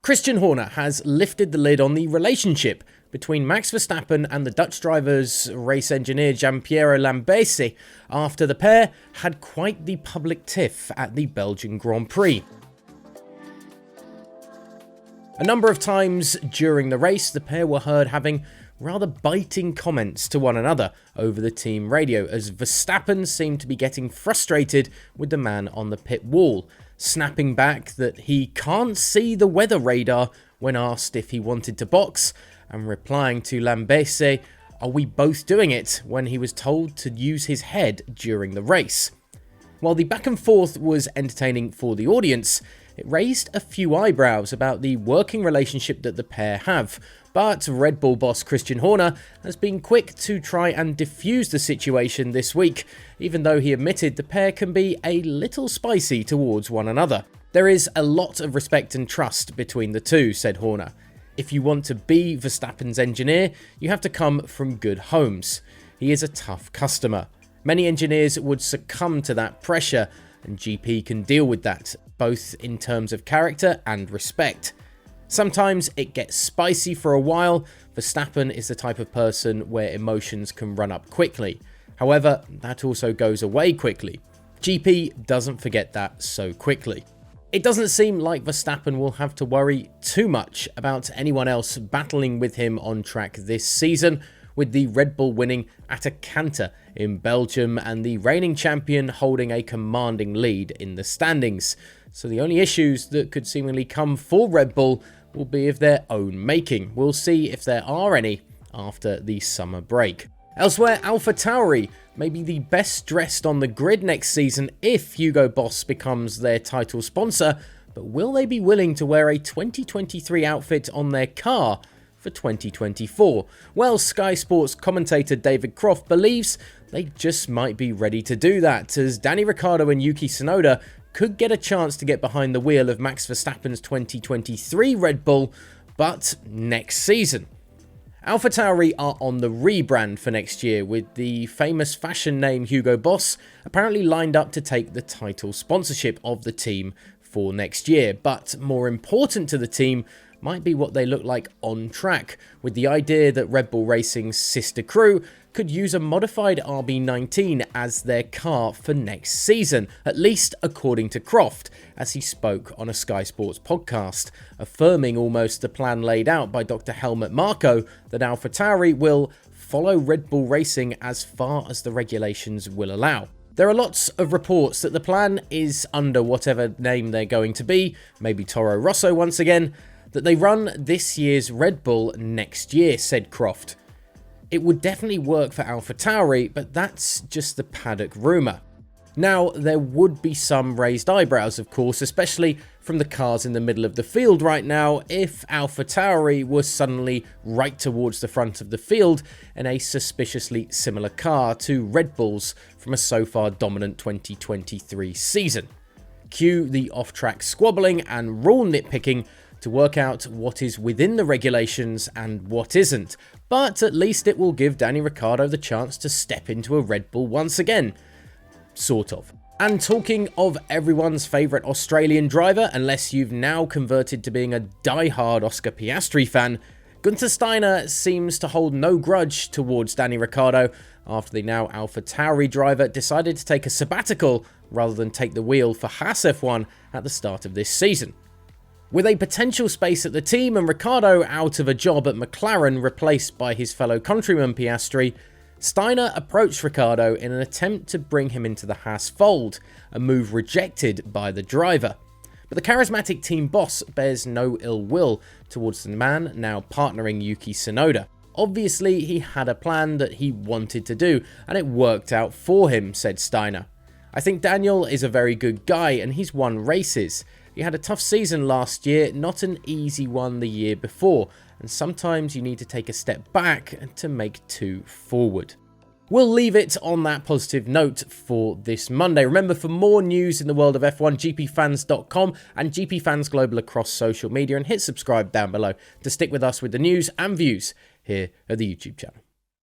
Christian Horner has lifted the lid on the relationship between Max Verstappen and the Dutch driver's race engineer Gianpiero Lambiase after the pair had quite the public tiff at the Belgian Grand Prix. A number of times during the race, the pair were heard having rather biting comments to one another over the team radio, as Verstappen seemed to be getting frustrated with the man on the pit wall, snapping back that he can't see the weather radar when asked if he wanted to box, and replying to Lambiase, "Are we both doing it?" when he was told to use his head during the race. While the back and forth was entertaining for the audience, it raised a few eyebrows about the working relationship that the pair have, but Red Bull boss Christian Horner has been quick to try and diffuse the situation this week, even though he admitted the pair can be a little spicy towards one another. "There is a lot of respect and trust between the two," said Horner. "If you want to be Verstappen's engineer, you have to come from good homes. He is a tough customer. Many engineers would succumb to that pressure, and GP can deal with that, both in terms of character and respect. Sometimes it gets spicy for a while. Verstappen is the type of person where emotions can run up quickly. However, that also goes away quickly. GP doesn't forget that so quickly." It doesn't seem like Verstappen will have to worry too much about anyone else battling with him on track this season, with the Red Bull winning at a canter in Belgium and the reigning champion holding a commanding lead in the standings. So the only issues that could seemingly come for Red Bull will be of their own making. We'll see if there are any after the summer break. Elsewhere, AlphaTauri may be the best dressed on the grid next season if Hugo Boss becomes their title sponsor, but will they be willing to wear a 2023 outfit on their car for 2024? Well, Sky Sports commentator David Croft believes they just might be ready to do that, as Danny Ricciardo and Yuki Tsunoda could get a chance to get behind the wheel of Max Verstappen's 2023 Red Bull, but next season. AlphaTauri are on the rebrand for next year, with the famous fashion name Hugo Boss apparently lined up to take the title sponsorship of the team for next year. But more important to the team might be what they look like on track, with the idea that Red Bull Racing's sister crew could use a modified RB19 as their car for next season, at least according to Croft, as he spoke on a Sky Sports podcast, affirming almost the plan laid out by Dr. Helmut Marko that AlphaTauri will follow Red Bull Racing as far as the regulations will allow. There are lots of reports that the plan is, under whatever name they're going to be, maybe Toro Rosso once again, that they run this year's Red Bull next year, said Croft. It would definitely work for AlphaTauri, but that's just the paddock rumour. Now, there would be some raised eyebrows, of course, especially from the cars in the middle of the field right now, if AlphaTauri was suddenly right towards the front of the field in a suspiciously similar car to Red Bull's from a so far dominant 2023 season. Cue the off-track squabbling and rule nitpicking to work out what is within the regulations and what isn't, but at least it will give Danny Ricciardo the chance to step into a Red Bull once again. Sort of. And talking of everyone's favourite Australian driver, unless you've now converted to being a die-hard Oscar Piastri fan, Gunther Steiner seems to hold no grudge towards Danny Ricciardo after the now AlphaTauri driver decided to take a sabbatical rather than take the wheel for Haas F1 at the start of this season. With a potential space at the team and Ricciardo out of a job at McLaren replaced by his fellow countryman Piastri, Steiner approached Ricciardo in an attempt to bring him into the Haas fold, a move rejected by the driver. But the charismatic team boss bears no ill will towards the man now partnering Yuki Tsunoda. Obviously, he had a plan that he wanted to do, and it worked out for him, said Steiner. "I think Daniel is a very good guy and he's won races. He had a tough season last year, not an easy one the year before, and sometimes you need to take a step back to make two forward." We'll leave it on that positive note for this Monday. Remember, for more news in the world of F1, GPFans.com and GPFans Global across social media, and hit subscribe down below to stick with us with the news and views here at the YouTube channel.